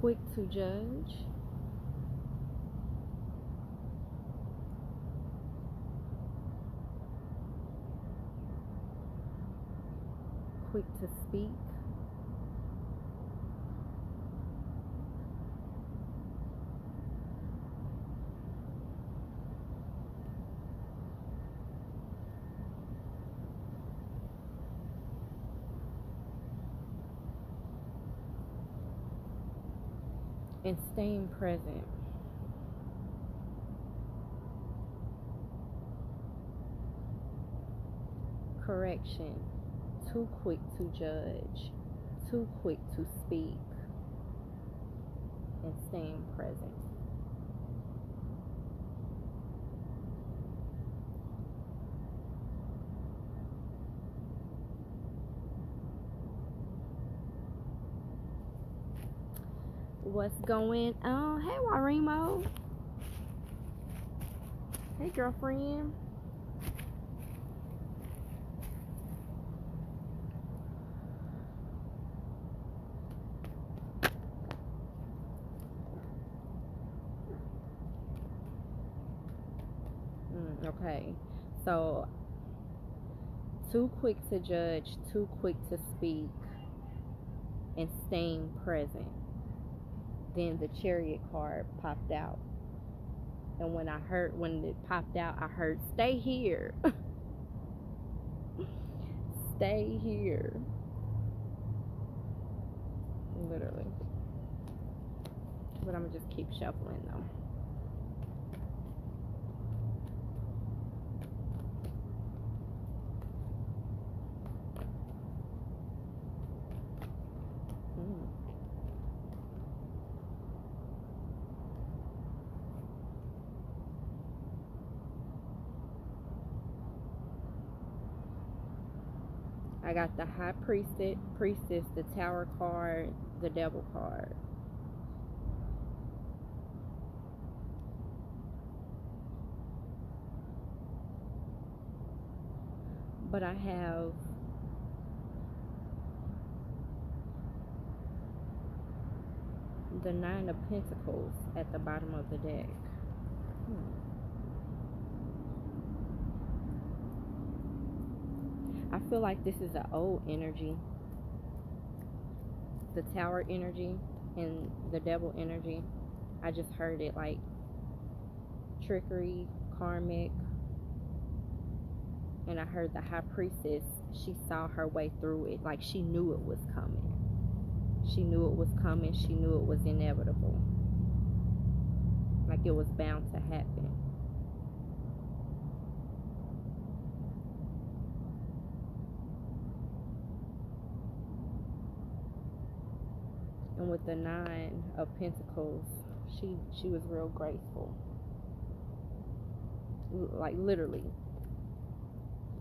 quick to judge, quick to speak, and staying present. Correction, too quick to judge, too quick to speak, and staying present. What's going on? Hey, Warimo. Hey, girlfriend. Okay, so too quick to judge, too quick to speak, and staying present. Then the Chariot card popped out, and when it popped out, I heard, stay here. Stay here. Literally. But I'm gonna just keep shuffling though. I got the High Priestess, the Tower card, the Devil card. But I have the Nine of Pentacles at the bottom of the deck. I feel like this is an old energy. The Tower energy and the Devil energy. I just heard it like trickery, karmic. And I heard the High Priestess, she saw her way through it. Like she knew it was coming. She knew it was coming. She knew it was inevitable. Like it was bound to happen. And with the Nine of Pentacles, she was real graceful. Like literally.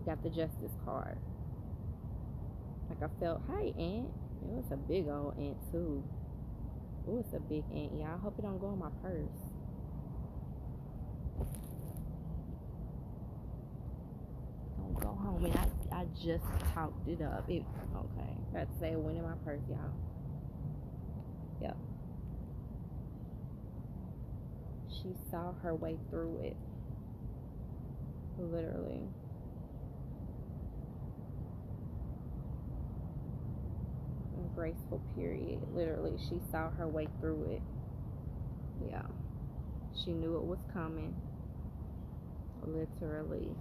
Got the Justice card. Like I felt, hey ant. It was a big old ant too. Oh, it's a big ant, y'all. I hope it don't go in my purse. Don't go home. And I just talked it up. Okay. I had to say it went in my purse, y'all. Yep. She saw her way through it. Literally. Graceful period. Literally, she saw her way through it. Yeah. She knew it was coming. Literally.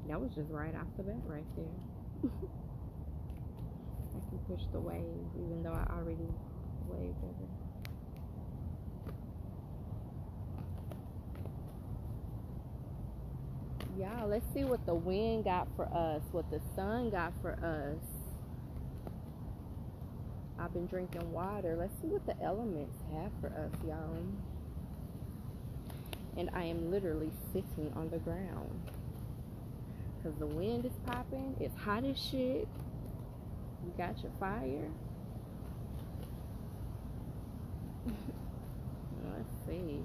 That was just right off the bat right there. I can push the wave even though I already waved over. Y'all, let's see what the wind got for us, what the sun got for us. I've been drinking water. Let's see what the elements have for us, y'all. And I am literally sitting on the ground. Because the wind is popping. It's hot as shit. You got your fire? Let's see.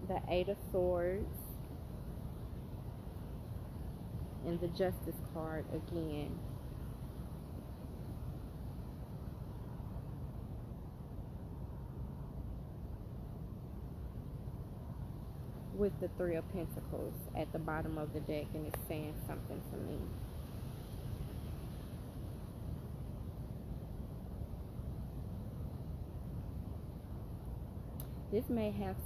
The Eight of Swords and the Justice card again. With the Three of Pentacles at the bottom of the deck, and it's saying something to me. This may have,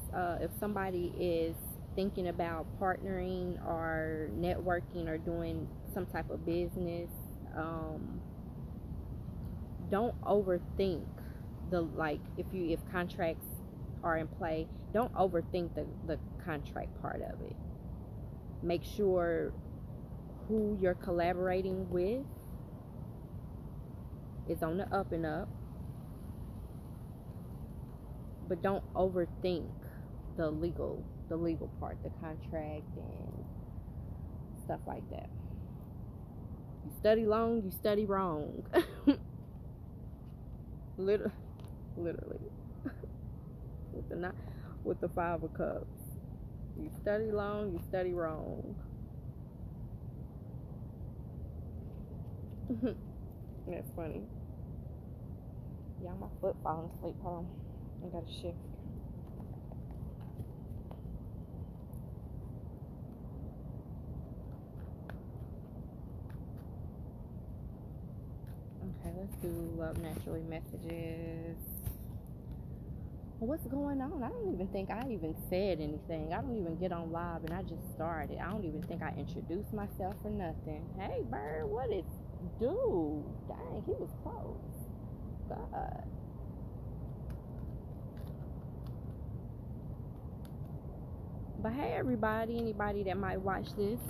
if somebody is thinking about partnering or networking or doing some type of business, don't overthink the, like, if contracts are in play, don't overthink the contract part of it. Make sure who you're collaborating with is on the up and up, but don't overthink the legal part, the contract and stuff like that. You study long, you study wrong. Literally. with the Five of Cups. You study long, you study wrong. That's funny. Y'all, my foot falling asleep. Hold on. I gotta shift. Okay, let's do love naturally messages. What's going on? I don't even think I even said anything. I don't even get on live and I just started. I don't even think I introduced myself or nothing. Hey, Bird, what is... Dude, dang, he was close. God. But hey, everybody, anybody that might watch this.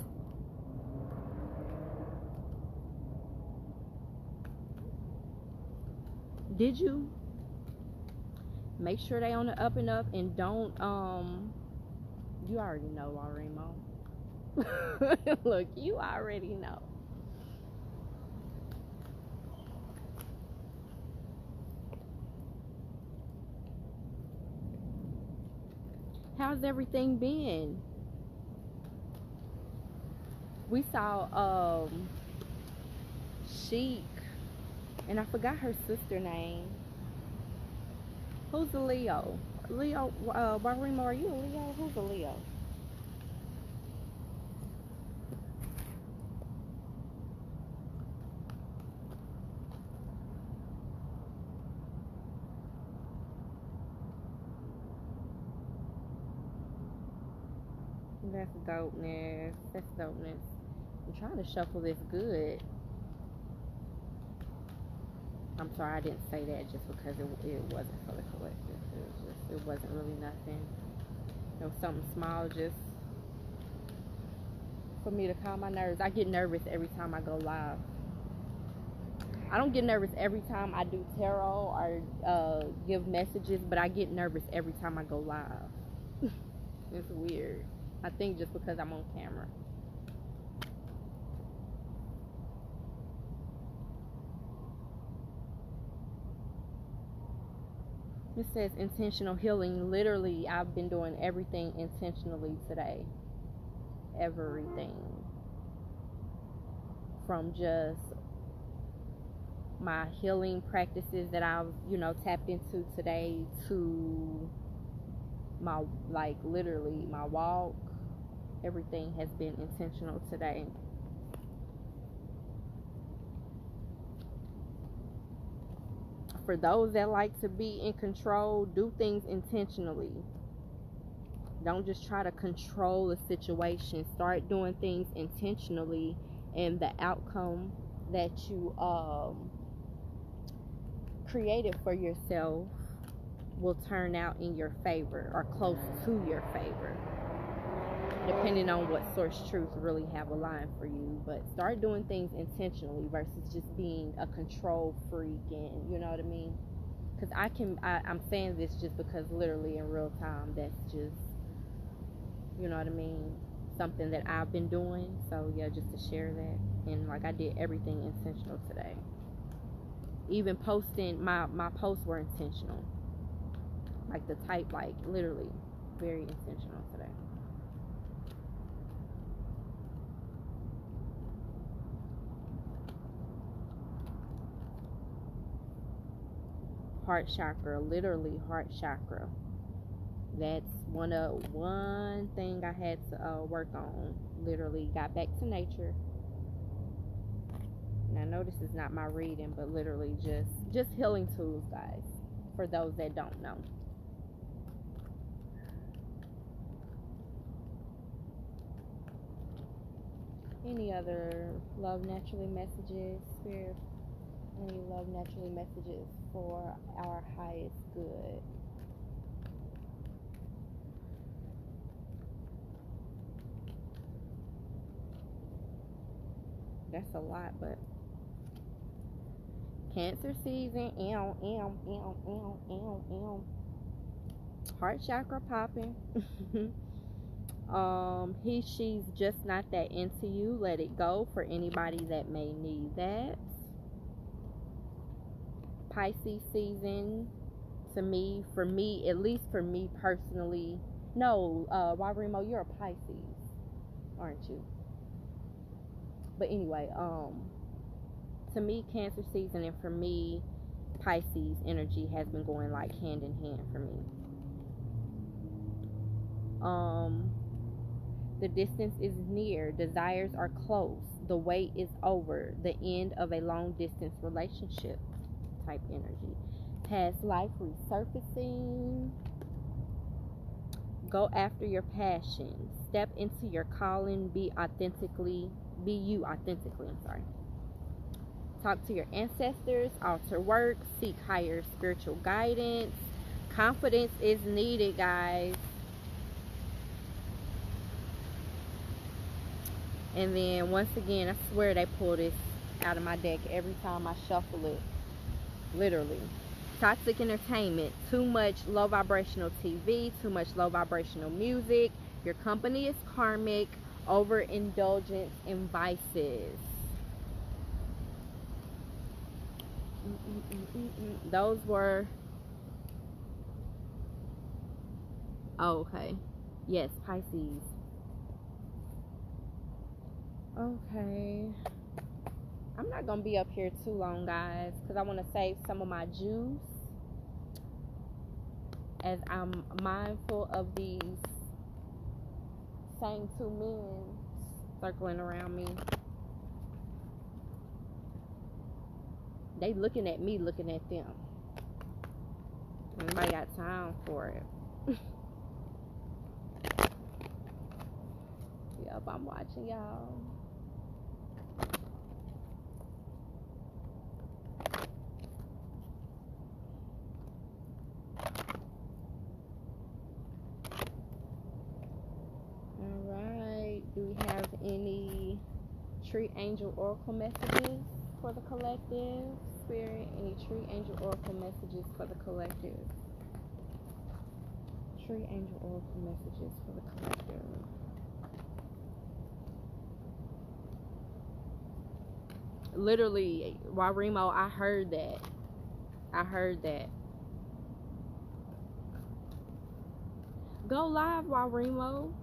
Did you? Make sure they on the up and up, and don't, you already know, Laurimo. Look, you already know. How's everything been? We saw Chic, and I forgot her sister name. Who's the Leo? Leo, Barrimo, are you a Leo? Who's a Leo? That's dopeness. That's dopeness. I'm trying to shuffle this good. I'm sorry, I didn't say that just because it wasn't for the collective. It wasn't really nothing. It was something small just for me to calm my nerves. I get nervous every time I go live. I don't get nervous every time I do tarot or give messages, but I get nervous every time I go live. It's weird. I think just because I'm on camera. It says intentional healing. Literally, I've been doing everything intentionally today. Everything. From just my healing practices that I've, tapped into today, to my, literally my walk. Everything has been intentional today. For those that like to be in control, do things intentionally. Don't just try to control a situation. Start doing things intentionally, and the outcome that you created for yourself will turn out in your favor, or close to your favor. depending on what source truth really have aligned for you. But start doing things intentionally versus just being a control freak, and you know what I mean. Because I'm saying this just because literally in real time, that's just, you know what I mean, something that I've been doing. So yeah, just to share that. And like, I did everything intentional today. Even posting, my posts were intentional. Like the type, like literally very intentional today. Heart chakra, literally heart chakra. That's one thing I had to work on. Literally got back to nature. And I know this is not my reading, but literally just healing tools, guys, for those that don't know. Any other love naturally messages, Spirit? Any love naturally messages for our highest good? That's a lot, but Cancer season, heart chakra popping. She's just not that into you. Let it go for anybody that may need that. Pisces season, to me, for me, at least for me personally. No, Warimo, you're a Pisces, aren't you? But anyway, to me, Cancer season, and for me, Pisces energy has been going like hand in hand for me. The distance is near, desires are close, the wait is over, the end of a long distance relationship type energy. Past life resurfacing. Go after your passion. Step into your calling. Be you authentically. Talk to your ancestors. Alter work. Seek higher spiritual guidance. Confidence is needed, guys. And then once again, I swear they pull this out of my deck every time I shuffle it. Literally. Toxic entertainment. Too much low vibrational TV. Too much low vibrational music. Your company is karmic. Overindulgence in vices. Those were... Oh, okay. Yes, Pisces. Okay. I'm not going to be up here too long, guys, because I want to save some of my juice as I'm mindful of these same two men circling around me. They looking at me, looking at them. Nobody got time for it. Yep, I'm watching y'all. Alright, do we have any tree angel oracle messages for the collective? Spirit, any tree angel oracle messages for the collective? Tree angel oracle messages for the collective. Literally, Warimo, I heard that. Go live, Warimo.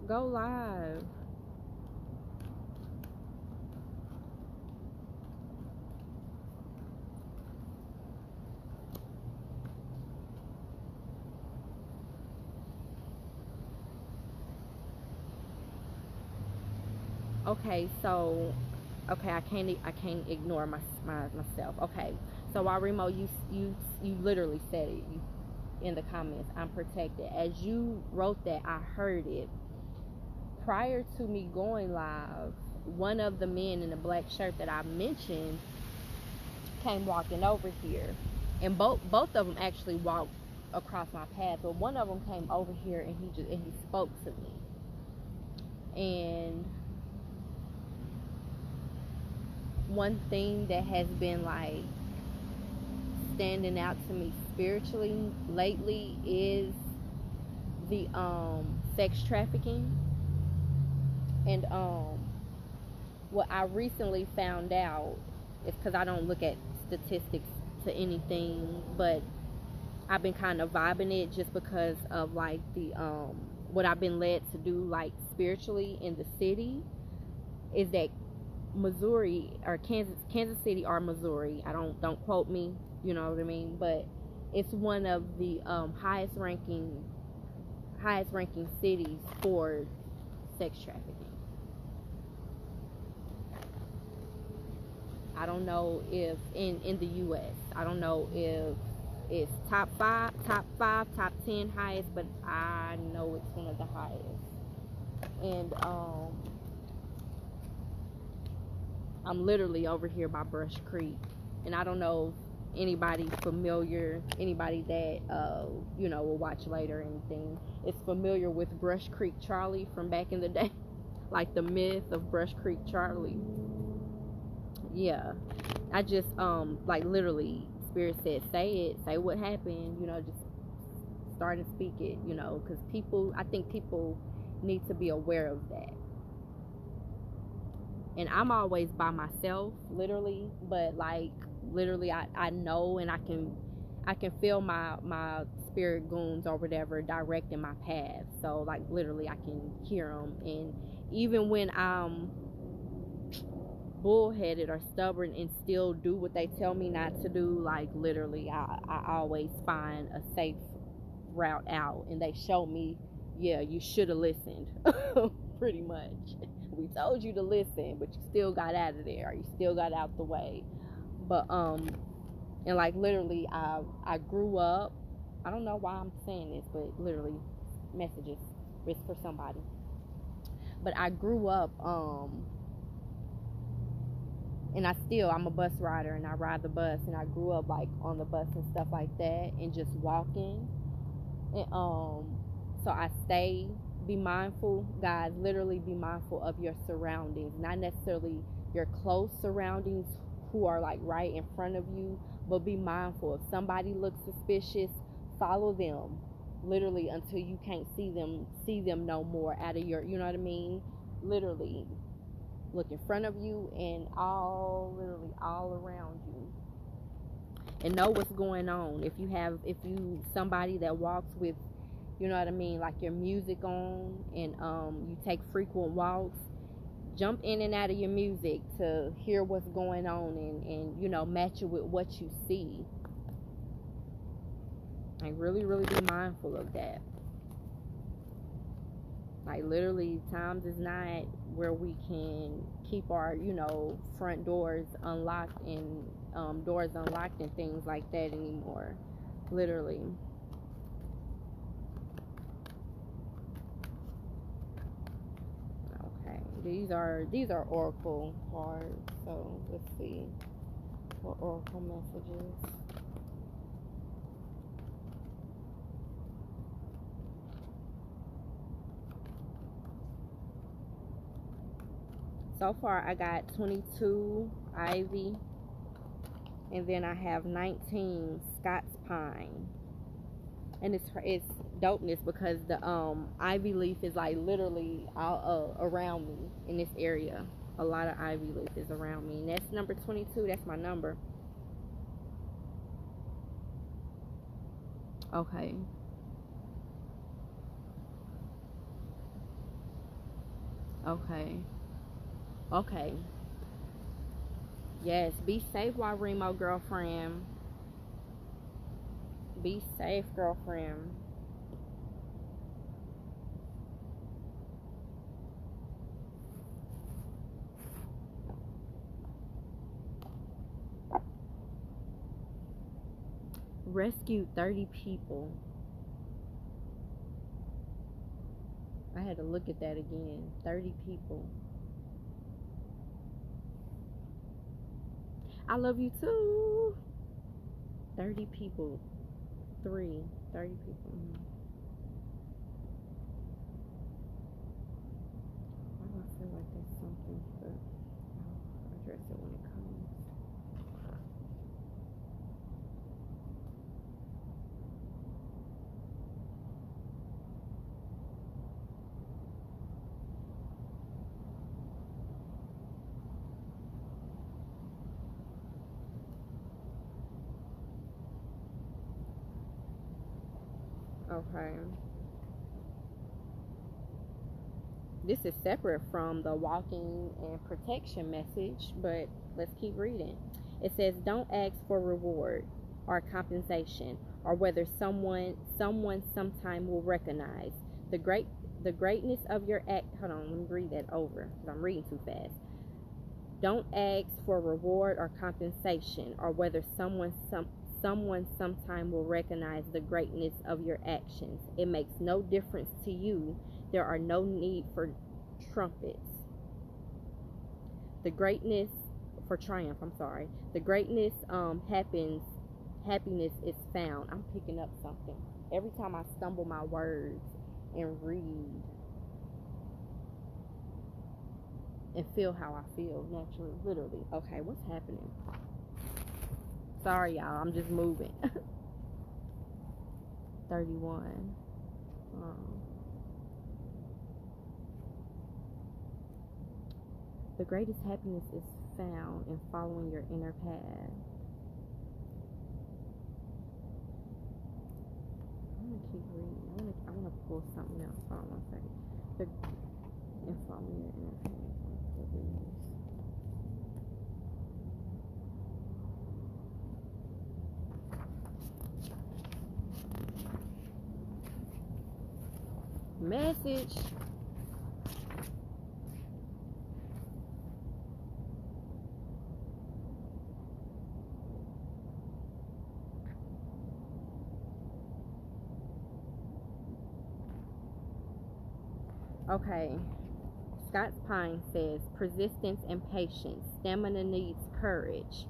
Go live. Okay, so I can't ignore myself. Okay, so Warimo, you literally said it in the comments. I'm protected. As you wrote that, I heard it. Prior to me going live, one of the men in the black shirt that I mentioned came walking over here, and both of them actually walked across my path, but one of them came over here and he spoke to me. And one thing that has been like standing out to me spiritually lately is the sex trafficking. And what I recently found out is, because I don't look at statistics to anything, but I've been kind of vibing it just because of like the what I've been led to do like spiritually in the city, is that Missouri or Kansas City or Missouri, I don't quote me, you know what I mean, but it's one of the highest ranking cities for sex trafficking. I don't know if in the US, I don't know if it's top 10 highest, but I know it's one of the highest. And I'm literally over here by Brush Creek, and I don't know if anybody that will watch later or anything is familiar with Brush Creek Charlie from back in the day, like the myth of Brush Creek Charlie. Yeah, I just like literally Spirit said, say what happened, just start and speak it, because I think people need to be aware of that. And I'm always by myself, literally, but like literally I know, and I can feel my spirit goons or whatever directing my path. So like literally I can hear them. And even when I'm bullheaded or stubborn and still do what they tell me not to do, like literally I always find a safe route out, and they show me, yeah, you should have listened. Pretty much, we told you to listen, but you still got out of there, or you still got out the way. But and like literally I grew up, I don't know why I'm saying this, but literally messages risk for somebody, but I grew up and I'm a bus rider, and I ride the bus, and I grew up like on the bus and stuff like that, and just walking. And so I be mindful, guys, literally be mindful of your surroundings, not necessarily your close surroundings who are like right in front of you, but be mindful. If somebody looks suspicious, follow them literally until you can't see them no more out of your, you know what I mean, literally look in front of you and literally all around you, and know what's going on. If you somebody that walks with, you know what I mean, like your music on, and you take frequent walks, jump in and out of your music to hear what's going on, and match it with what you see. Like really, really be mindful of that. Like literally, times is not where we can keep our, front doors unlocked and doors unlocked and things like that anymore. Literally. Okay, these are oracle cards. So let's see what oracle messages. So far, I got 22 ivy, and then I have 19 Scots pine. And it's dopeness because the ivy leaf is like literally all around me in this area. A lot of ivy leaf is around me, and that's number 22. That's my number. Okay. Okay. Yes, be safe, Waremo girlfriend. Be safe, girlfriend. Rescued 30 people. I had to look at that again. 30 people. I love you too. 30 people. 30 people. Why do I feel like that's something, but I'll address it when it comes. Okay. This is separate from the walking and protection message, but let's keep reading. It says, don't ask for reward or compensation, or whether someone sometime will recognize the greatness of your act. Hold on, let me read that over because I'm reading too fast. Don't ask for reward or compensation, or whether someone sometime will recognize the greatness of your actions. It makes no difference to you. There are no need for trumpets. The greatness for triumph, I'm sorry. The greatness happiness is found. I'm picking up something. Every time I stumble my words and read and feel how I feel naturally, literally. Okay, what's happening? Sorry, y'all. I'm just moving. 31. The greatest happiness is found in following your inner path. I'm gonna keep reading. I want to pull something else. Hold on one second. In following your inner path. Message. Okay. Scott's Pine says, persistence and patience. Stamina needs courage.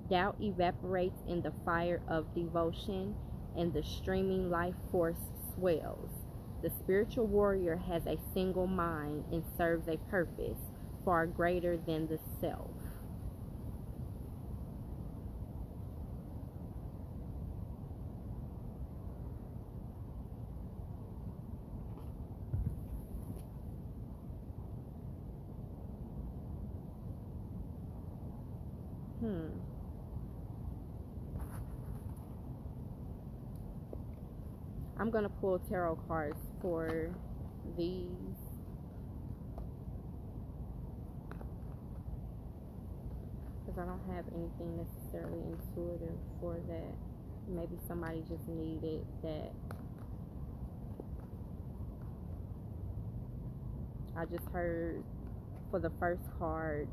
Doubt evaporates in the fire of devotion, and the streaming life force swells. The spiritual warrior has a single mind and serves a purpose far greater than the self. I'm going to pull tarot cards for these. Because I don't have anything necessarily intuitive for that. Maybe somebody just needed that. I just heard for the first card,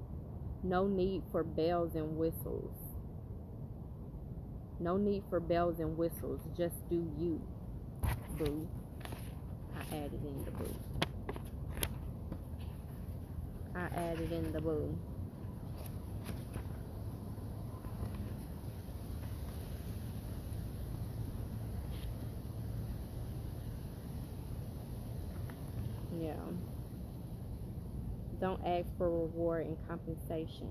no need for bells and whistles. No need for bells and whistles. Just do you, boo. I added in the boo. I added in the boo. Yeah. Don't ask for reward and compensation.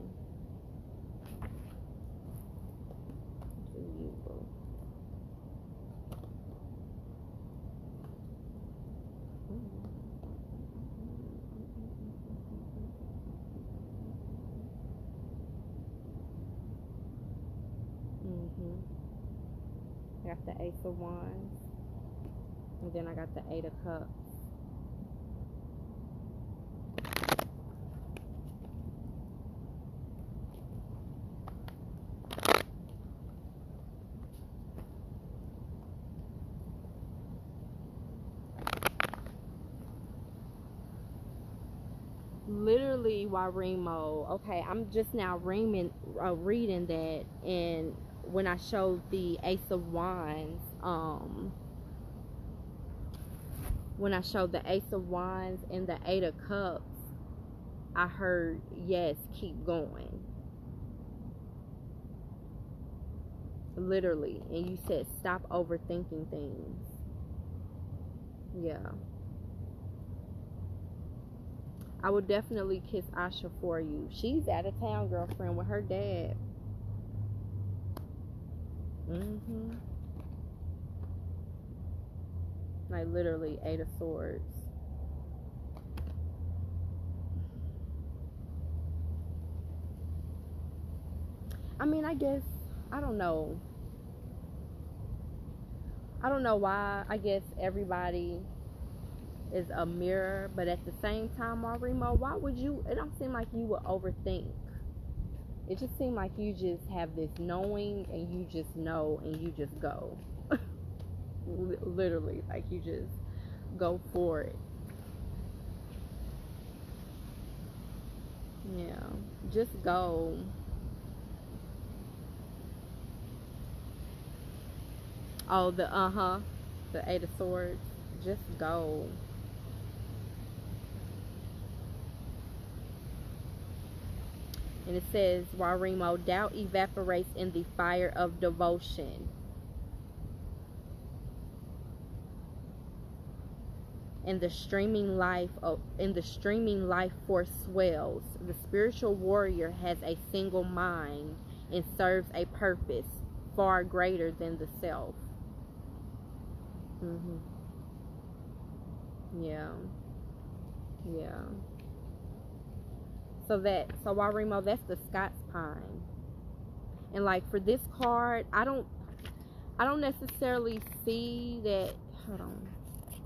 Do you, boo. I got the Ace of Wands. And then I got the Eight of Cups. Literally, Warimo. Okay, I'm just now reading that, and when I showed the Ace of Wands, when I showed the Ace of Wands and the Eight of Cups, I heard, yes, keep going. Literally. And you said stop overthinking things. Yeah. I would definitely kiss Asha for you. She's out of town, girlfriend, with her dad. Like literally 8 of Swords. I mean, I guess, I don't know. I don't know why. I guess everybody is a mirror, but at the same time, Remo, why would you? It don't seem like you would overthink. It just seems like you just have this knowing, and you just know, and you just go. Literally, like you just go for it. Yeah, just go. Oh, the 8 of Swords. Just go. And it says, Remo, doubt evaporates in the fire of devotion. And the streaming life force swells. The spiritual warrior has a single mind and serves a purpose far greater than the self. Yeah. Yeah. So Remo, that's the Scots pine. And like for this card, I don't necessarily see that. Hold on.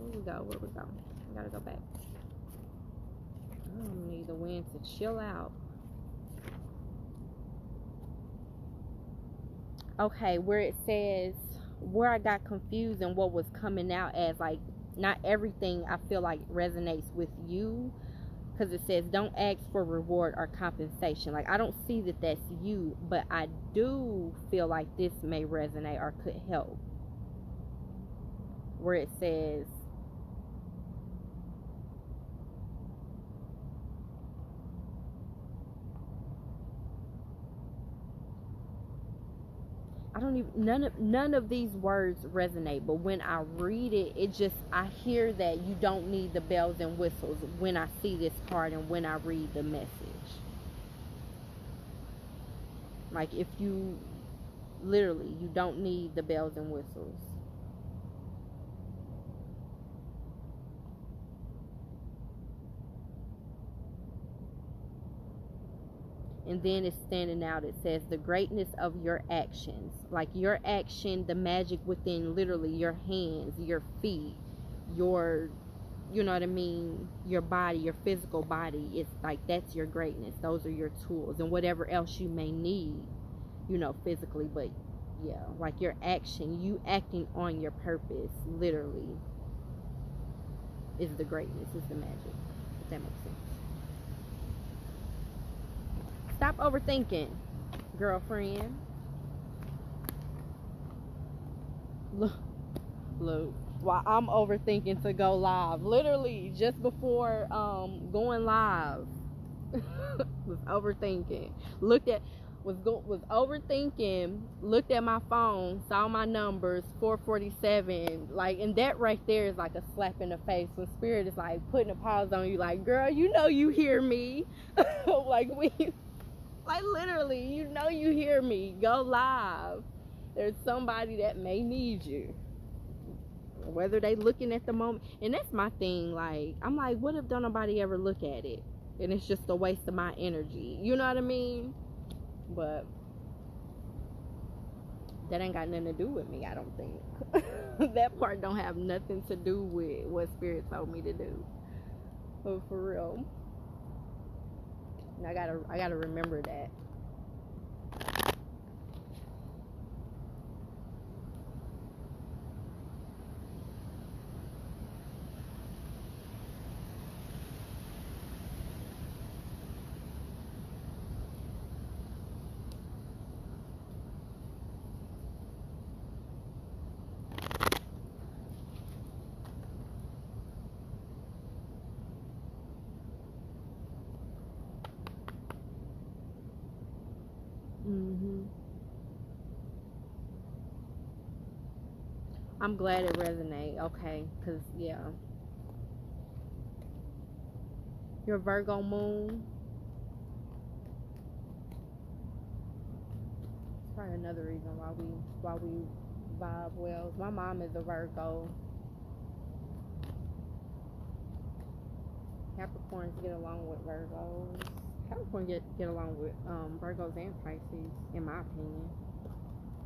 Where we go? I gotta go back. I don't need the wind to chill out. Okay, where it says, where I got confused and what was coming out as, like, not everything I feel like resonates with you, because it says don't ask for reward or compensation. Like, I don't see that that's you, but I do feel like this may resonate or could help. Where it says, I don't even, none of these words resonate, but when I read it, I hear that you don't need the bells and whistles when I see this card and when I read the message. Like, if you, literally, you don't need the bells and whistles. And then it's standing out. It says the greatness of your actions. Like your action, the magic within literally your hands, your feet, your, you know what I mean, your body, your physical body. It's like, that's your greatness. Those are your tools. And whatever else you may need, you know, physically. But yeah, like your action, you acting on your purpose, literally, is the greatness, is the magic. If that makes sense. Stop overthinking, girlfriend. Look, while I'm overthinking to go live, literally just before going live, was overthinking. Was overthinking. Looked at my phone, saw my numbers, 447. Like, and that right there is like a slap in the face when spirit is like putting a pause on you. Like, girl, you know you hear me. Like literally, you know you hear me. Go live. There's somebody that may need you. Whether they looking at the moment. And that's my thing. Like, I'm like, what if don't nobody ever look at it? And it's just a waste of my energy. You know what I mean? But that ain't got nothing to do with me, I don't think. That part don't have nothing to do with what spirit told me to do. But for real. And I gotta remember that. I'm glad it resonates. Okay, because, yeah. Your Virgo moon. It's probably another reason why we vibe well. My mom is a Virgo. Capricorns get along with Virgos. Capricorn get along with Virgos and Pisces, in my opinion.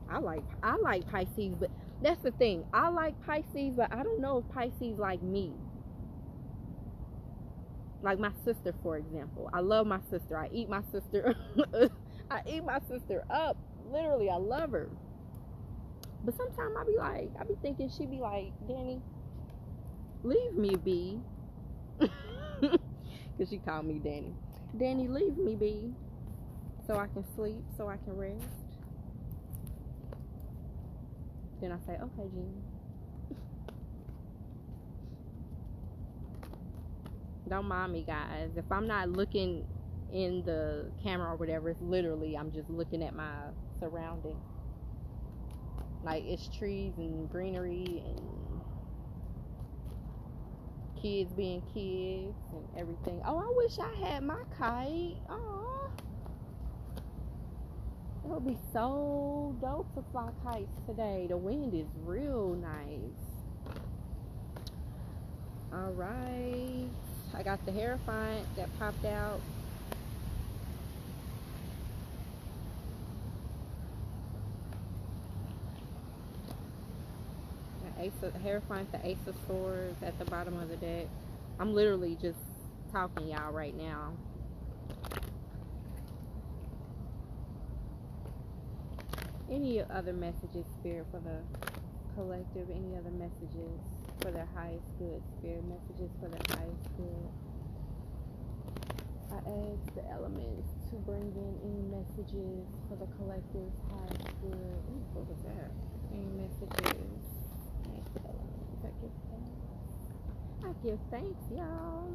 I like Pisces, but that's the thing. I like Pisces, but I don't know if Pisces like me. Like my sister, for example. I love my sister. I eat my sister. I eat my sister up. Literally, I love her. But sometimes I be thinking she be like, Danny, leave me be. Because she called me Danny. Danny, leave me be. So I can sleep, so I can rest. Then I say, okay, Jean. Don't mind me, guys. If I'm not looking in the camera or whatever, it's literally I'm just looking at my surroundings. Like, it's trees and greenery and kids being kids and everything. Oh, I wish I had my kite. Oh, it would be so dope to fly kites today. The wind is real nice. All right, I got the Hierophant that popped out. Hierophant, the Ace of Swords at the bottom of the deck. I'm literally just talking y'all right now. Any other messages, Spirit, for the collective? Any other messages for their highest good, Spirit? Messages for their highest good. I asked the elements to bring in any messages for the collective's highest good. Ooh, what was that? Any messages? I give thanks. I give thanks, y'all.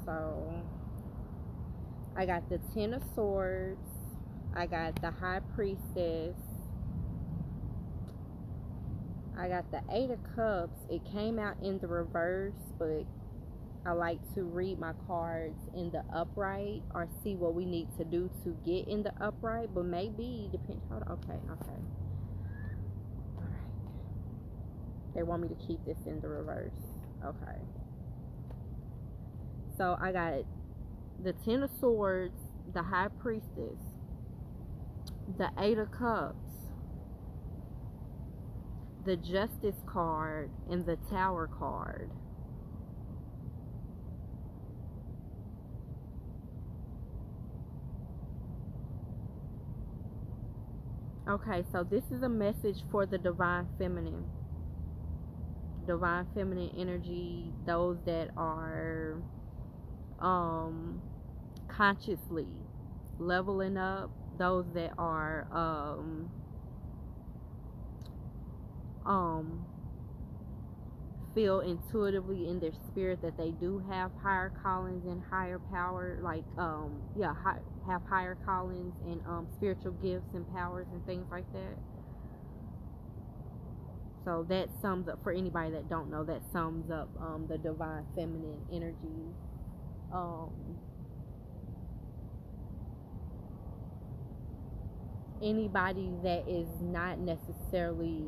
So I got the Ten of Swords. I got the High Priestess. I got the Eight of Cups. It came out in the reverse, but I like to read my cards in the upright or see what we need to do to get in the upright. But maybe depend. Hold on. Okay. All right. They want me to keep this in the reverse. Okay. So I got the Ten of Swords, the High Priestess, the Eight of Cups, the Justice card, and the Tower card. Okay, so this is a message for the Divine Feminine. Divine Feminine energy, those that are consciously leveling up, those that are feel intuitively in their spirit that they do have higher callings and higher power, like have higher callings and spiritual gifts and powers and things like that. So that sums up, for anybody that don't know, that sums up the Divine Feminine energy. Anybody that is not necessarily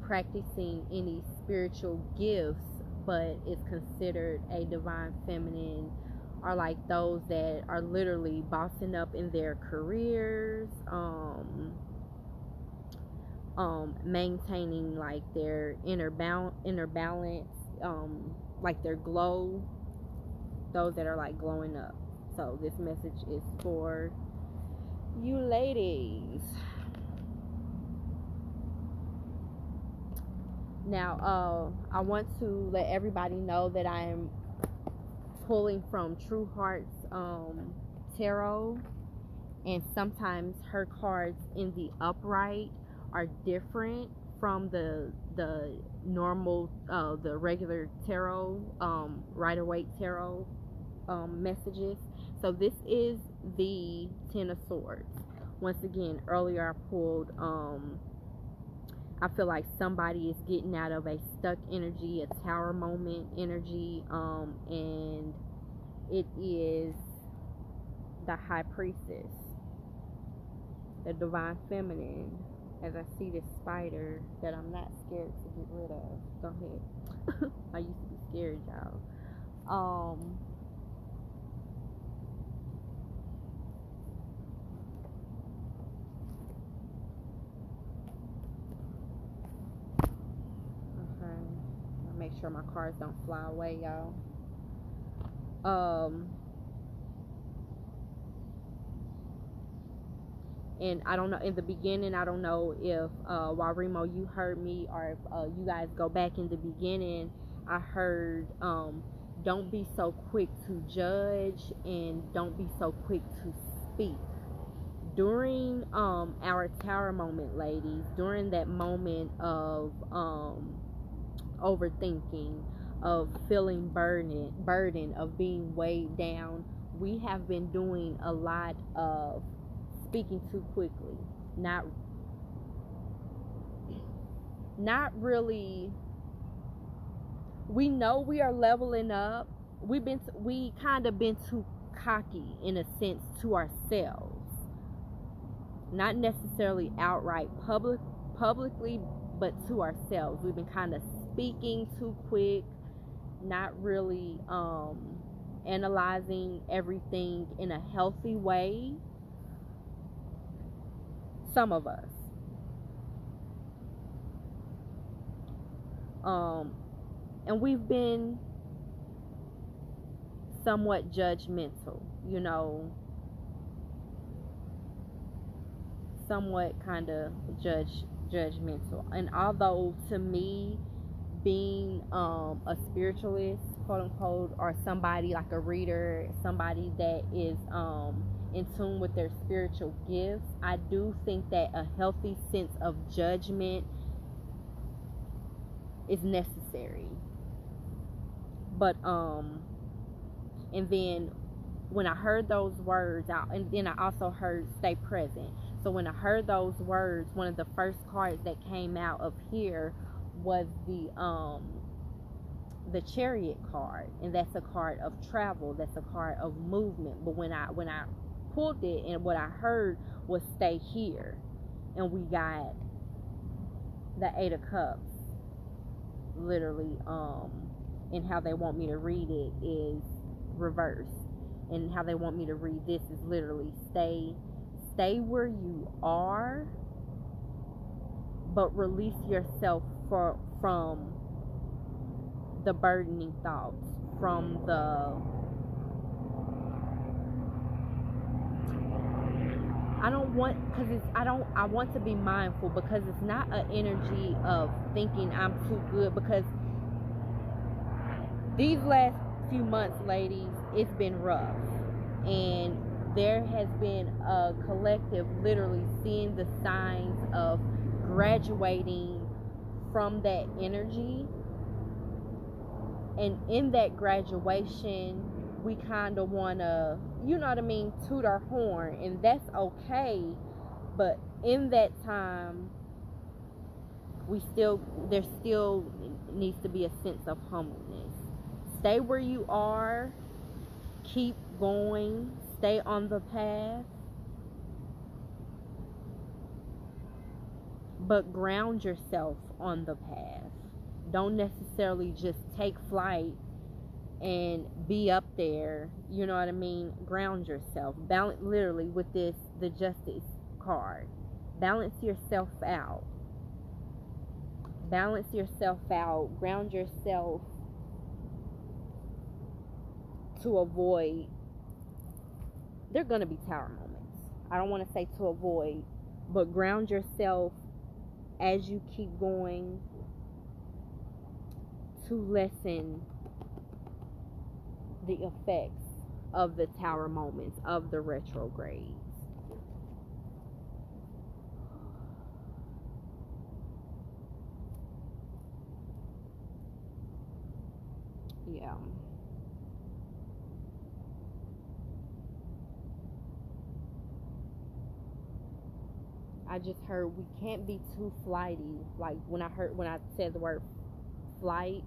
practicing any spiritual gifts but is considered a Divine Feminine are like those that are literally bossing up in their careers, maintaining like their inner balance, like their glow, those that are like glowing up. So this message is for you ladies. Now, I want to let everybody know that I am pulling from True Hearts Tarot, and sometimes her cards in the upright are different from the normal, the regular tarot, Rider-Waite tarot messages. So this is the Ten of Swords. Once again, earlier I pulled, I feel like somebody is getting out of a stuck energy, a tower moment energy, and it is the High Priestess, the Divine Feminine. As I see this spider that I'm not scared to get rid of. Go ahead. I used to be scared, y'all. Okay. I'll make sure my cards don't fly away, y'all. And I don't know, in the beginning, I don't know if Warimo, you heard me, or if you guys go back in the beginning, I heard don't be so quick to judge and don't be so quick to speak. During our tower moment, ladies, during that moment of overthinking, of feeling burden, of being weighed down, we have been doing a lot of speaking too quickly, not really. We know we are leveling up. We kind of been too cocky in a sense to ourselves, not necessarily outright publicly, but to ourselves. We've been kind of speaking too quick, not really analyzing everything in a healthy way. Some of us. And we've been somewhat judgmental, you know, somewhat kind of judgmental. And although to me, being a spiritualist, quote unquote, or somebody like a reader, somebody that is in tune with their spiritual gifts, I do think that a healthy sense of judgment is necessary. But and then when I heard those words out, and then I also heard stay present. So when I heard those words, one of the first cards that came out of here was the Chariot card, and that's a card of travel, that's a card of movement. But when I pulled it, and what I heard was stay here, and we got the Eight of Cups, literally, and how they want me to read it is reverse, and how they want me to read this is literally stay where you are, but release yourself from the burdening thoughts, from the I want to be mindful, because it's not an energy of thinking I'm too good, because these last few months, ladies, it's been rough, and there has been a collective literally seeing the signs of graduating from that energy. And in that graduation, we kind of want to, you know what I mean, toot our horn, and that's okay. But in that time, there still needs to be a sense of humbleness. Stay where you are, keep going, stay on the path, but ground yourself on the path. Don't necessarily just take flight and be up there, you know what I mean? Ground yourself. Balance, literally, with the Justice card. Balance yourself out. Balance yourself out. Ground yourself to avoid. They're going to be tower moments. I don't want to say to avoid, but ground yourself as you keep going, to lessen the effects of the tower moments, of the retrogrades. Yeah. I just heard we can't be too flighty. Like when I said the word flight,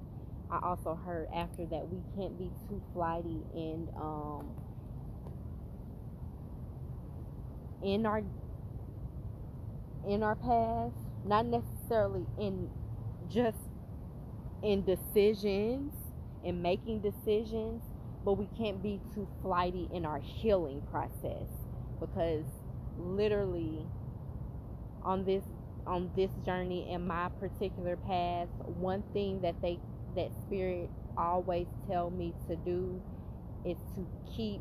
I also heard after that we can't be too flighty in our past, not necessarily just in decisions and making decisions, but we can't be too flighty in our healing process, because literally on this journey in my particular path, one thing that spirit always tell me to do is to keep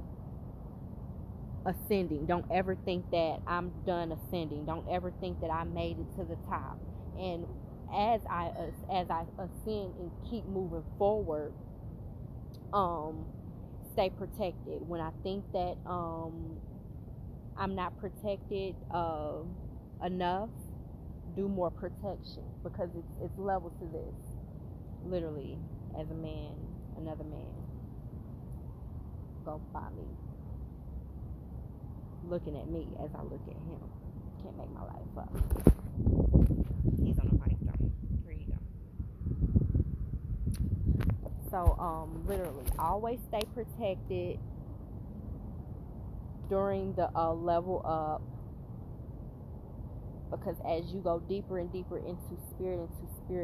ascending. Don't ever think that I'm done ascending. Don't ever think that I made it to the top. And as I ascend and keep moving forward, stay protected. When I think that I'm not protected enough, do more protection, because it's levels to this. Literally, as a man, another man go by me, looking at me as I look at him. Can't make my life up. He's on the mic though. Here you go. So literally, always stay protected during the level up, because as you go deeper and deeper into spirit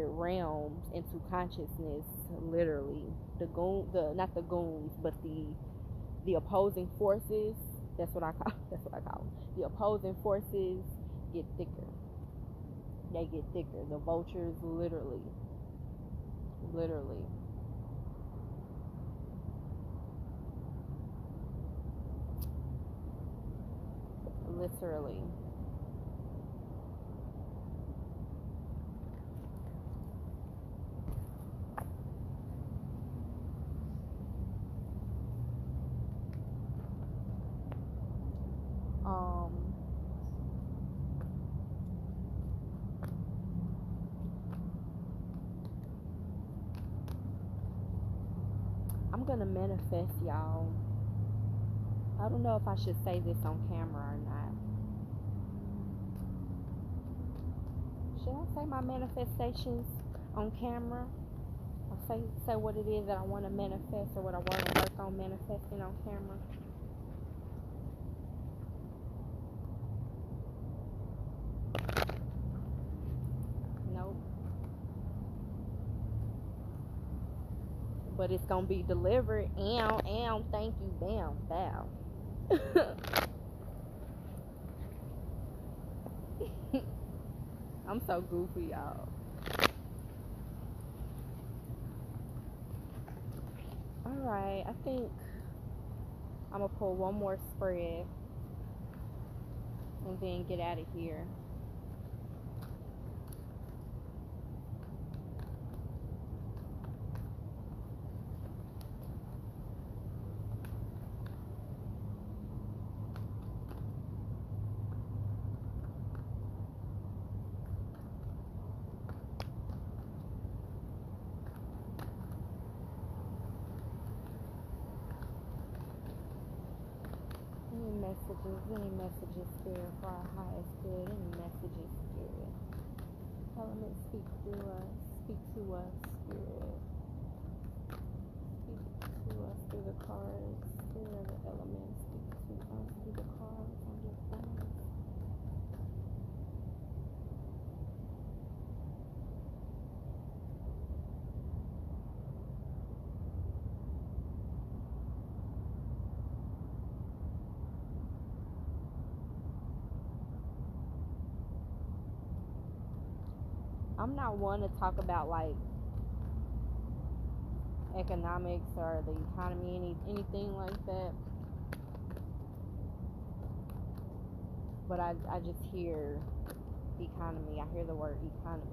realms, into consciousness, literally not the goons, but the opposing forces. That's what I call them. The opposing forces get thicker. They get thicker. The vultures, literally. I'm gonna manifest, y'all. I don't know if I should say this on camera or not. Should I say my manifestations on camera? Or say what it is that I want to manifest, or what I want to work on manifesting on camera? Nope. But it's gonna be delivered. Thank you, bam, bow. I'm so goofy, y'all. Alright, I think I'm gonna pull one more spread and then get out of here. Any messages, Spirit, for our highest good. Any messages, Spirit. Elements, speak through us. Speak to us, Spirit. Speak to us through the cards. Spirit of the elements, speak to us through the cards on your phone. I'm not one to talk about like economics or the economy, anything like that. But I just hear economy. I hear the word economy.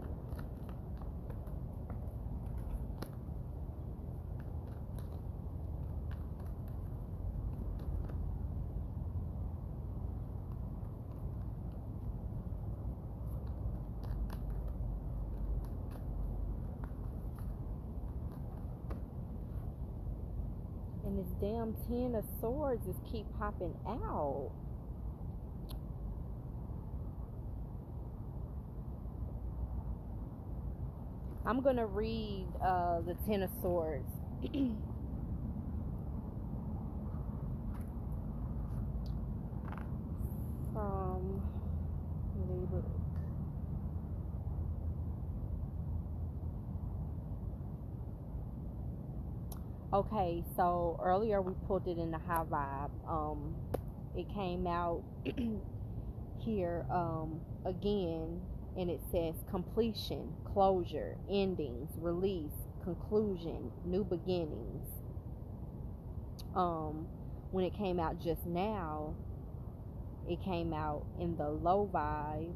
And this damn 10 of swords just keep popping out. I'm going to read the Ten of Swords. From the book. Okay, so earlier we pulled it in the high vibe. It came out here again, and it says completion, closure, endings, release, conclusion, new beginnings. When it came out just now, it came out in the low vibe,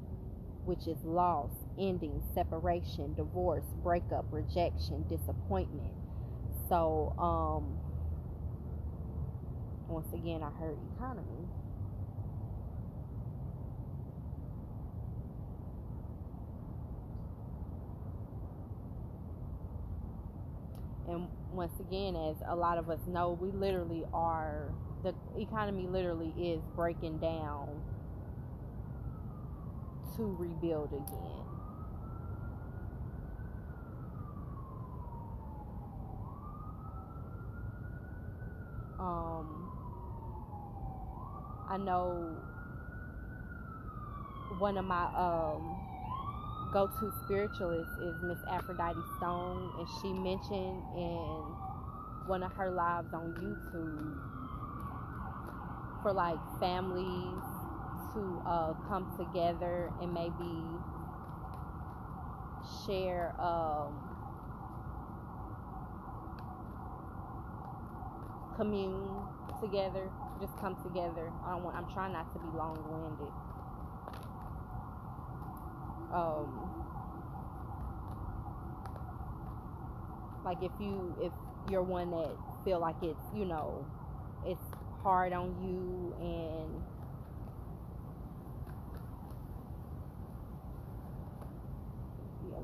which is loss, ending, separation, divorce, breakup, rejection, disappointment. So once again I heard economy. And once again, as a lot of us know, we literally are, the economy literally is breaking down to rebuild again. I know one of my go-to spiritualists is Miss Aphrodite Stone, and she mentioned in one of her lives on YouTube for like families to come together and maybe share commune together, just come together. I'm trying not to be long-winded. Like if you're one that feel like it's, you know, it's hard on you, and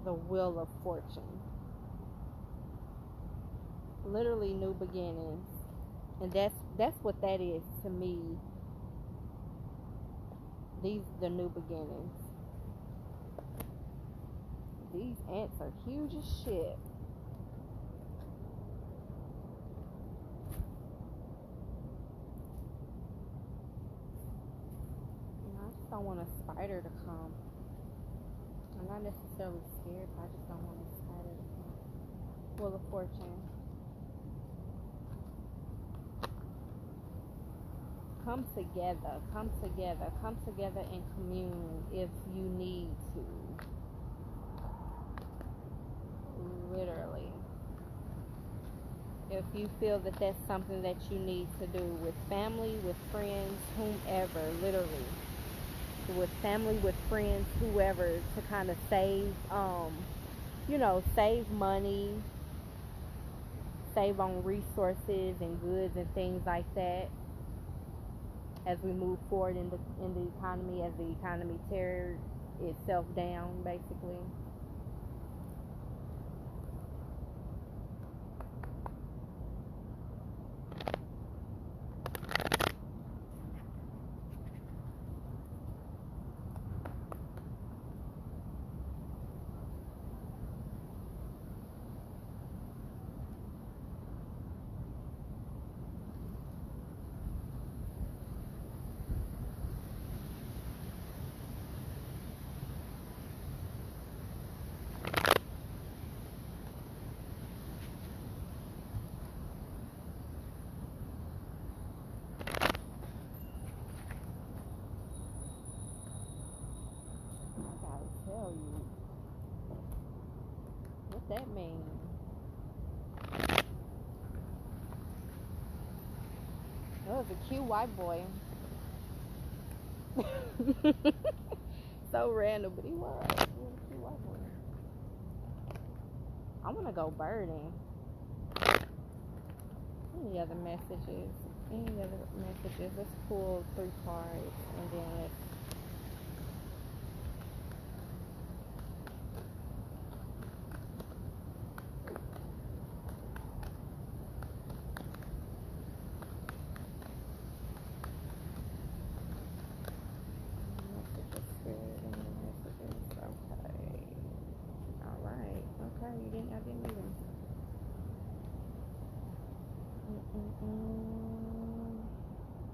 the Wheel of Fortune, literally new beginnings, and that's what that is to me. These the new beginnings. These ants are huge as shit. I just don't want a spider to come. I'm not necessarily scared, but I just don't want a spider to come. Wheel of Fortune. Come together and commune if you need to. Literally. If you feel that that's something that you need to do with family, with friends, whomever, literally. With family, with friends, whoever, to kind of save, save money, save on resources and goods and things like that. As we move forward in the economy, as the economy tears itself down, basically. Tell you what that means. That was a cute white boy. So random, but he was a cute white boy. I want to go birding. Any other messages? Let's pull 3 cards and then let's.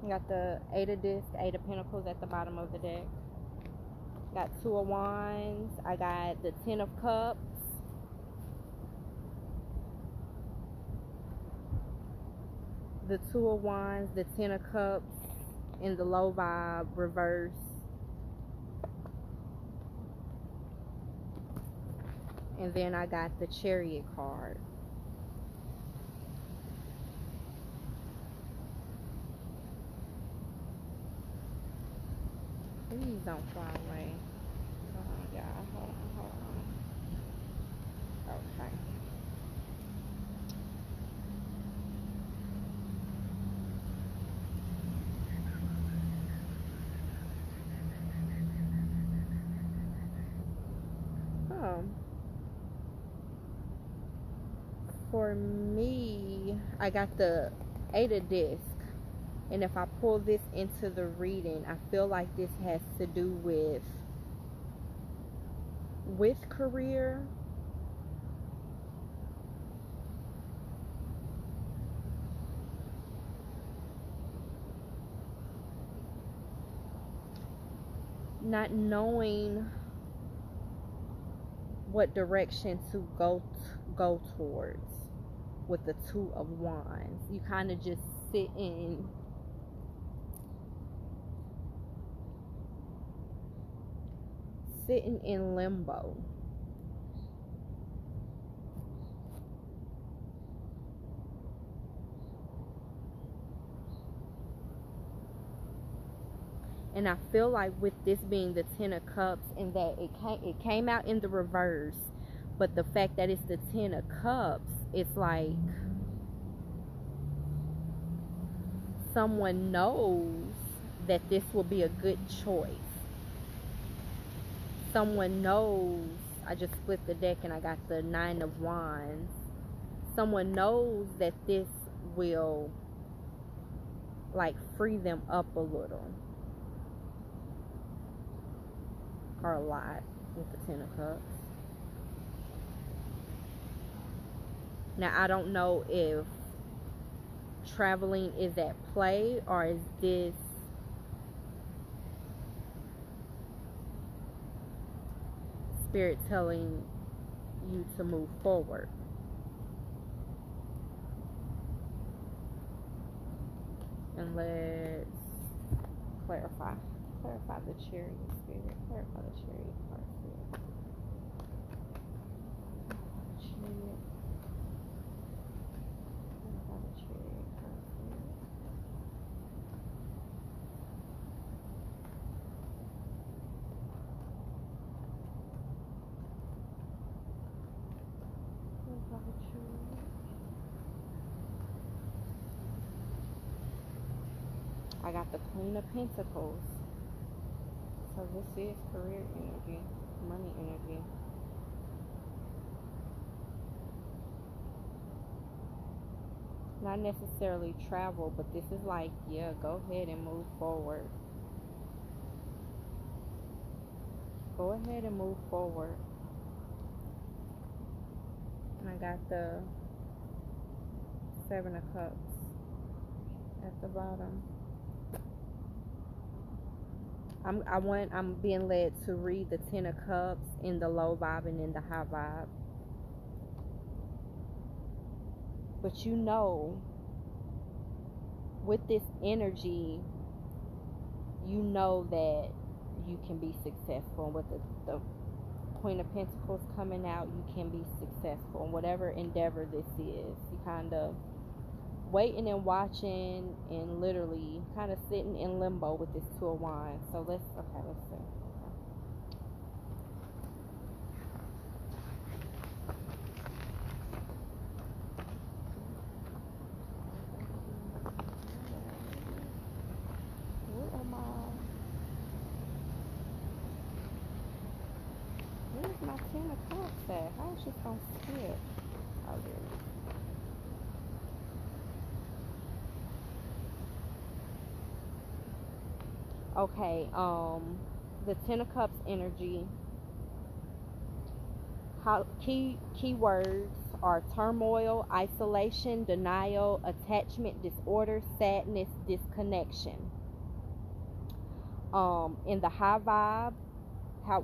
Got the Eight of Discs, Eight of Pentacles at the bottom of the deck. Got Two of Wands. I got the Ten of Cups. The Two of Wands, the Ten of Cups in the low vibe reverse. And then I got the Chariot card. Please don't fly away. Hold on, y'all. Hold on. Okay. For me, I got the Eight of Discs. And if I pull this into the reading, I feel like this has to do with career. Not knowing what direction to go towards with the Two of Wands. You kind of just sit in limbo. And I feel like with this being the Ten of Cups, and that it came out in the reverse, but the fact that it's the Ten of Cups, it's like someone knows that this will be a good choice. Someone knows. I just split the deck and I got the Nine of Wands. Someone knows that this will like free them up a little, or a lot, with the Ten of Cups. Now I don't know if traveling is at play, or is this Spirit telling you to move forward. And let's clarify the Chariot, Spirit. Clarify the Chariot card, Spirit. Chariot. Clarify the Chariot card, Spirit. Clarify the Chariot. I got the Queen of Pentacles. So this is career energy, money energy. Not necessarily travel, but this is like, yeah, go ahead and move forward. Go ahead and move forward. And I got the Seven of Cups at the bottom. I'm being led to read the Ten of Cups in the low vibe and in the high vibe. But you know, with this energy, you know that you can be successful. With the Queen of Pentacles coming out, you can be successful in whatever endeavor this is. You kind of waiting and watching and literally kind of sitting in limbo with this Two of Wands. So let's see. Where's my Ten of Cups at? How is this gonna skip? Oh, there it is. Okay, the Ten of Cups energy. Keywords are turmoil, isolation, denial, attachment disorder, sadness, disconnection. In the high vibe,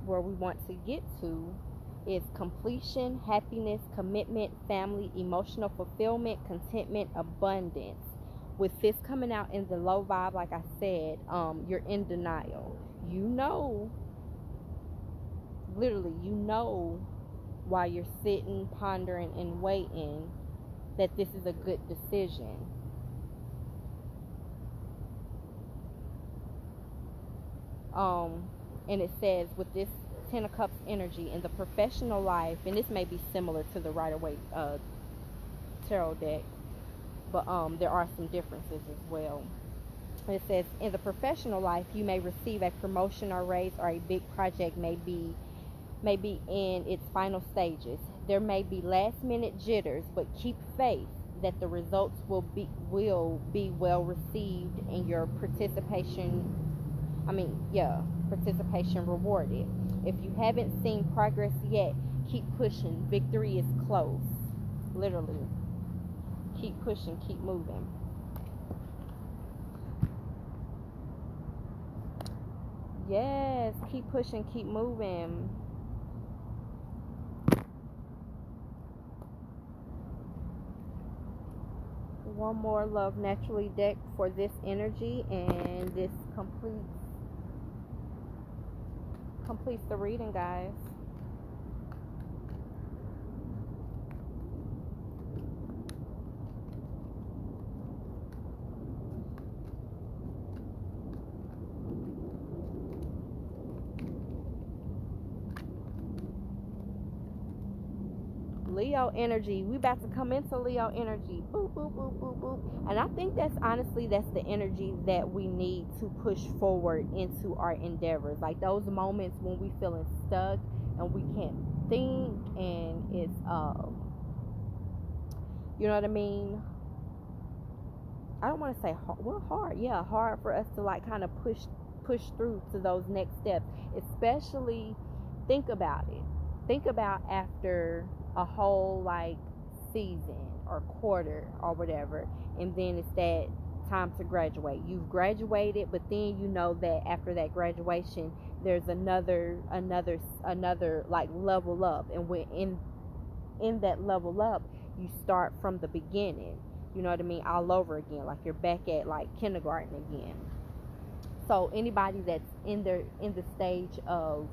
where we want to get to is completion, happiness, commitment, family, emotional fulfillment, contentment, abundance. With this coming out in the low vibe, like I said, you're in denial. You know, literally, you know, while you're sitting, pondering, and waiting, that this is a good decision. And it says with this Ten of Cups energy in the professional life, and this may be similar to the Rider-Waite tarot deck, but there are some differences as well. It says in the professional life, you may receive a promotion or raise, or a big project may be in its final stages. There may be last minute jitters, but keep faith that the results will be well received and your participation rewarded. If you haven't seen progress yet, keep pushing. Victory is close. Literally. Keep pushing, keep moving. Yes, keep pushing, keep moving. One more Love Naturally deck for this energy, and this completes the reading, guys. Leo energy. We about to come into Leo energy. Boop, boop, boop, boop, boop. And I think that's the energy that we need to push forward into our endeavors. Like those moments when we feeling stuck and we can't think, and it's you know what I mean? I don't want to say hard. Well, hard. Yeah, hard for us to like kind of push through to those next steps. Especially, think about it. Think about after a whole like season or quarter or whatever, and then it's that time to graduate. You've graduated, but then you know that after that graduation there's another like level up, and when in that level up you start from the beginning, you know what I mean, all over again, like you're back at like kindergarten again. So anybody that's in the stage of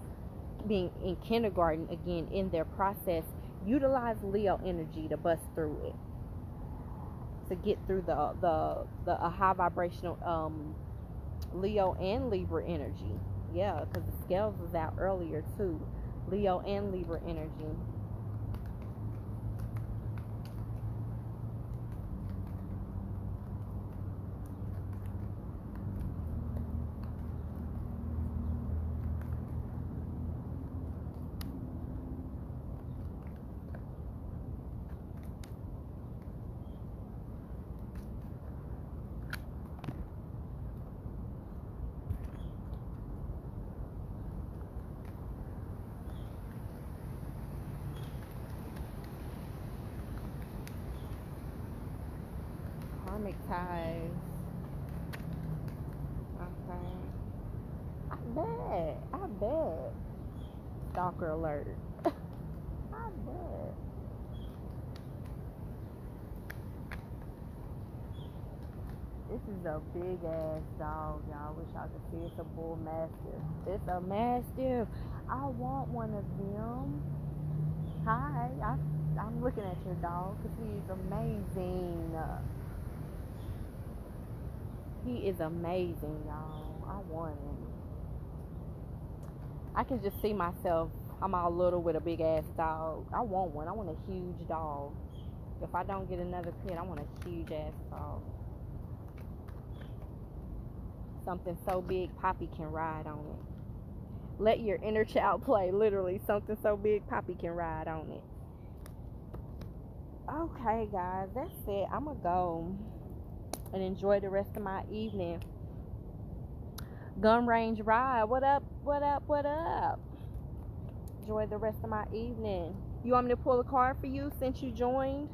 being in kindergarten again in their process, utilize Leo energy to bust through it, to get through the high vibrational Leo and Libra energy. Yeah, because the scales was out earlier too. Leo and Libra energy. Karmic ties. Okay. I bet. Stalker alert. I bet. This is a big ass dog, y'all. Wish y'all could see. It's a bull mastiff. It's a mastiff. I want one of them. Hi. I'm looking at your dog because he's amazing. He is amazing, y'all. I want him. I can just see myself. I'm all little with a big ass dog. I want one. I want a huge dog. If I don't get another pet, I want a huge ass dog. Something so big Poppy can ride on it. Let your inner child play. Literally, something so big Poppy can ride on it. Okay, guys, that's it. I'm gonna go and enjoy the rest of my evening. Gun range ride. What up? What up? What up? Enjoy the rest of my evening. You want me to pull a card for you since you joined?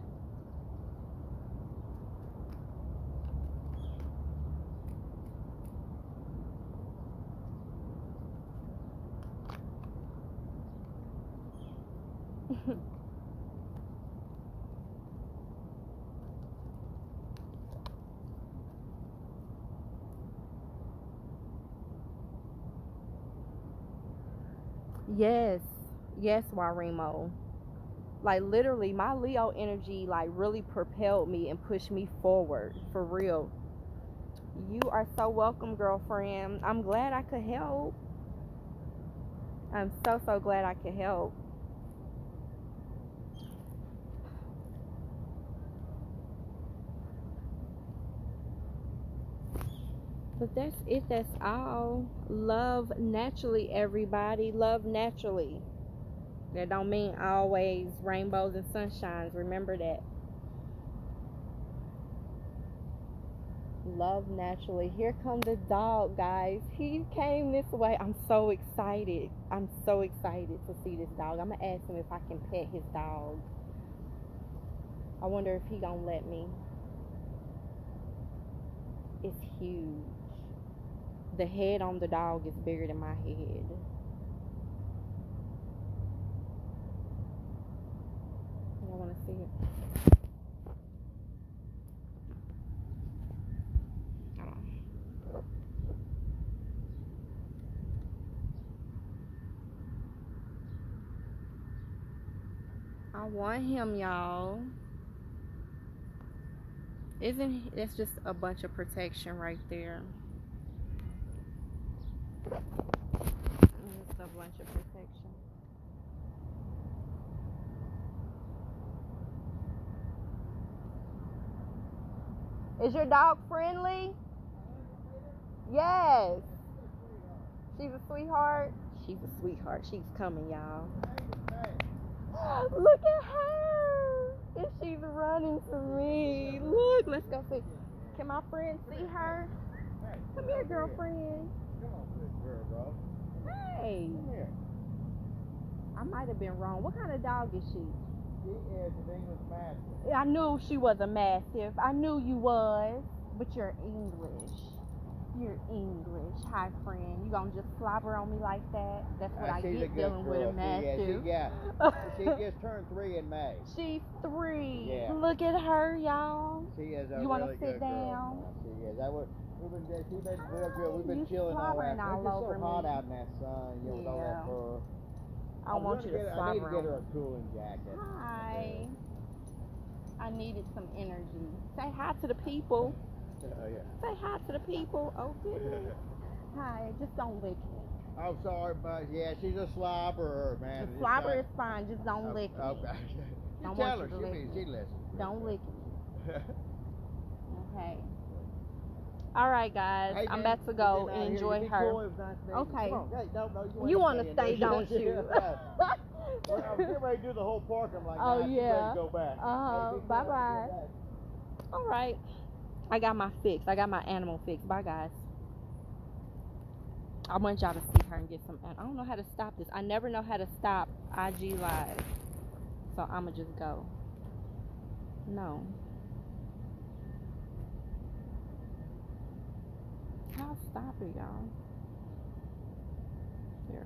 Yes. Yes, Warimo. Like literally my Leo energy like really propelled me and pushed me forward. For real. You are so welcome, girlfriend. I'm glad I could help. I'm so glad I could help. But that's it. That's all. Love naturally, everybody. Love naturally. That don't mean always rainbows and sunshines. Remember that. Love naturally. Here comes the dog, guys. He came this way. I'm so excited. I'm so excited to see this dog. I'm gonna ask him if I can pet his dog. I wonder if he gonna let me. It's huge. The head on the dog is bigger than my head. I want to see it. I want him, y'all. Isn't that's just a bunch of protection right there? Just a bunch of protection. Is your dog friendly? Yes. She's a sweetheart. She's a sweetheart. She's coming, y'all. Look at her. And she's running to me. Look, let's go see. Can my friend see her? Come here, girlfriend. Come on, good girl, bro. Hey. Come here. I might have been wrong. What kind of dog is she? She is an English Mastiff. I knew she was a Mastiff. I knew you was. But you're English. You're English. Hi, friend. You gonna just slobber on me like that? That's what I get dealing with a Mastiff. She just turned 3 in May. She's 3. Yeah. Look at her, y'all. She is a You really sit good down? girl. She is. She's been real good. We've been chilling all slobbering afternoon. all It's just over so hot me. out in that sun, you know, with all Yeah. that fur. I want you to slobber I need to get her on a cooling jacket. Hi. I needed some energy. Say hi to the people. Oh, yeah. Say hi to the people. Oh, goodness. Hi. Just don't lick me. I'm sorry, but yeah, she's a slobberer, man. The slobber is fine. Just don't lick me. Okay. You Don't tell want her. you to lick She me. listens. Don't lick me. Okay. All right, guys. Hey, I'm man, about to go and enjoy her. Cool. It was nice meeting Okay. Come on. Hey, no, You want to stay, don't you? Well, I'm getting ready to do the whole park. I'm like, Oh, nah, she's yeah. ready to go back. Hey, Bye-bye. All right. I got my fix. I got my animal fix. Bye, guys. I want y'all to see her and get some. I don't know how to stop this. I never know how to stop IG Live. So I'm going to just go. No. I'll stop it, y'all. There.